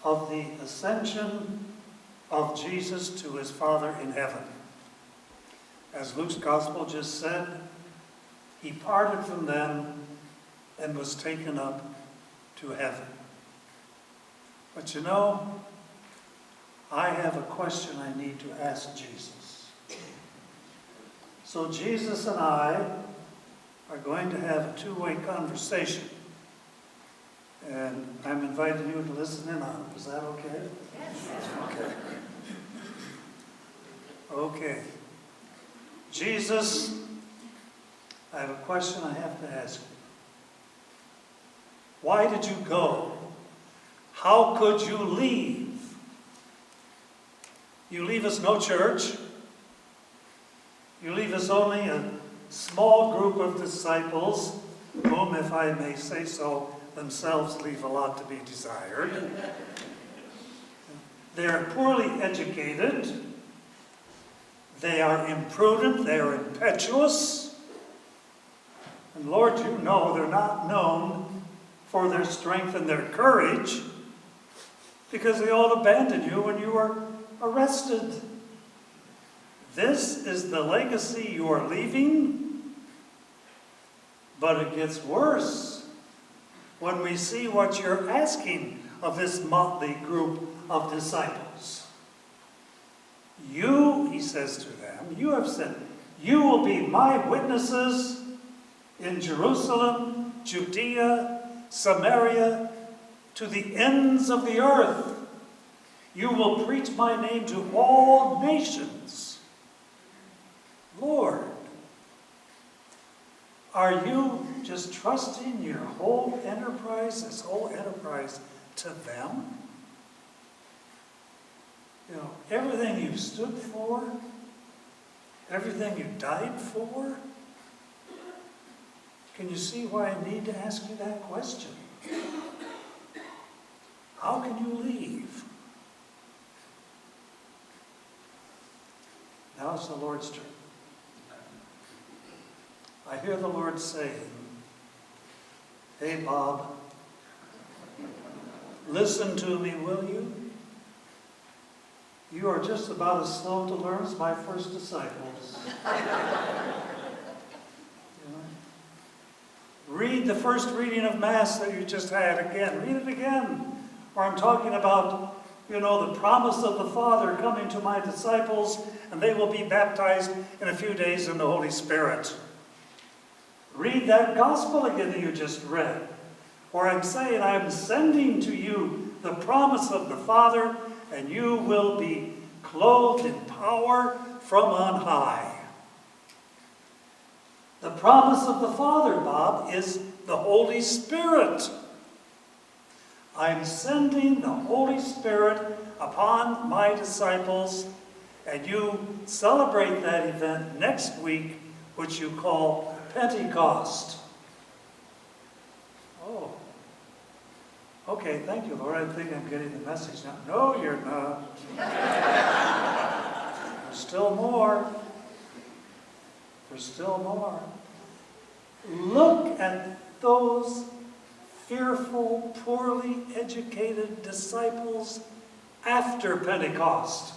of the ascension of Jesus to his Father in heaven. As Luke's gospel just said, he parted from them and was taken up to heaven. But you know, I have a question I need to ask Jesus. So Jesus and I are going to have a two-way conversation. And I'm inviting you to listen in on it. Is that okay? Yes. Okay. Okay. Jesus, I have a question I have to ask you. Why did you go? How could you leave? You leave us no church. You leave us only a small group of disciples, whom, if I may say so, themselves leave a lot to be desired. They're poorly educated. They are imprudent. They are impetuous. And Lord, you know they're not known for their strength and their courage, because they all abandoned you when you were arrested. This is the legacy you are leaving, but it gets worse when we see what you're asking of this motley group of disciples. You, he says to them, you have said, you will be my witnesses in Jerusalem, Judea, Samaria, to the ends of the earth. You will preach my name to all nations. Lord, are you just trusting your whole enterprise, this whole enterprise, to them? You know, everything you stood for, everything you died for? Can you see why I need to ask you that question? How can you leave? Now it's the Lord's turn. I hear the Lord saying, hey, Bob, listen to me, will you? You are just about as slow to learn as my first disciples. Read the first reading of Mass that you just had again. Read it again. Where I'm talking about, the promise of the Father coming to my disciples, and they will be baptized in a few days in the Holy Spirit. Read that gospel again that you just read, where I'm saying I'm sending to you the promise of the Father, and you will be clothed in power from on high. The promise of the Father, Bob, is the Holy Spirit. I'm sending the Holy Spirit upon my disciples, and you celebrate that event next week, which you call Pentecost. Oh. Okay, thank you, Lord. I think I'm getting the message now. No, you're not. There's still more. There's still more. Look at those fearful, poorly educated disciples after Pentecost.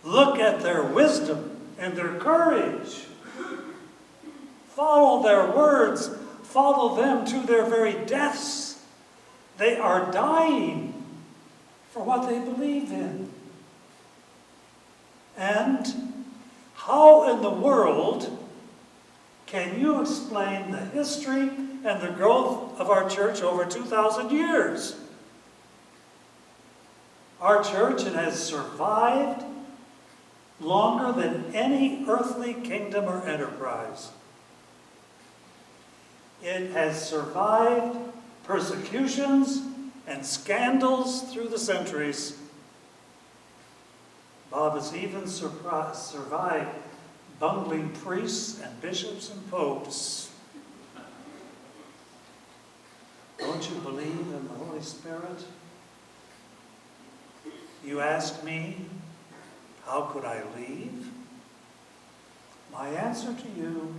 Look at their wisdom and their courage. Follow their words. Follow them to their very deaths. They are dying for what they believe in. And how in the world can you explain the history and the growth of our church over 2,000 years? Our church, it has survived longer than any earthly kingdom or enterprise. It has survived persecutions and scandals through the centuries. Bob has even survived bungling priests and bishops and popes. Don't you believe in the Holy Spirit? You ask me, how could I leave? My answer to you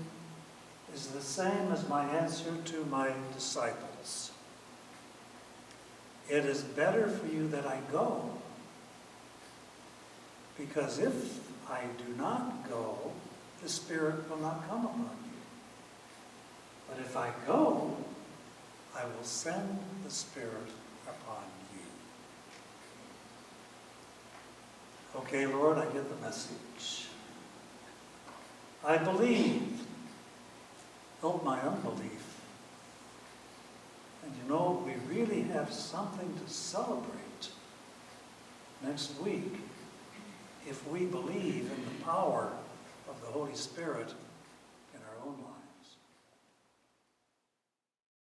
is the same as my answer to my disciples. it is better for you that I go. Because if I do not go, the Spirit will not come upon you. But if I go, I will send the Spirit upon you. Okay, Lord, I get the message. I believe. Help my unbelief. And you know, we really have something to celebrate next week if we believe in the power of the Holy Spirit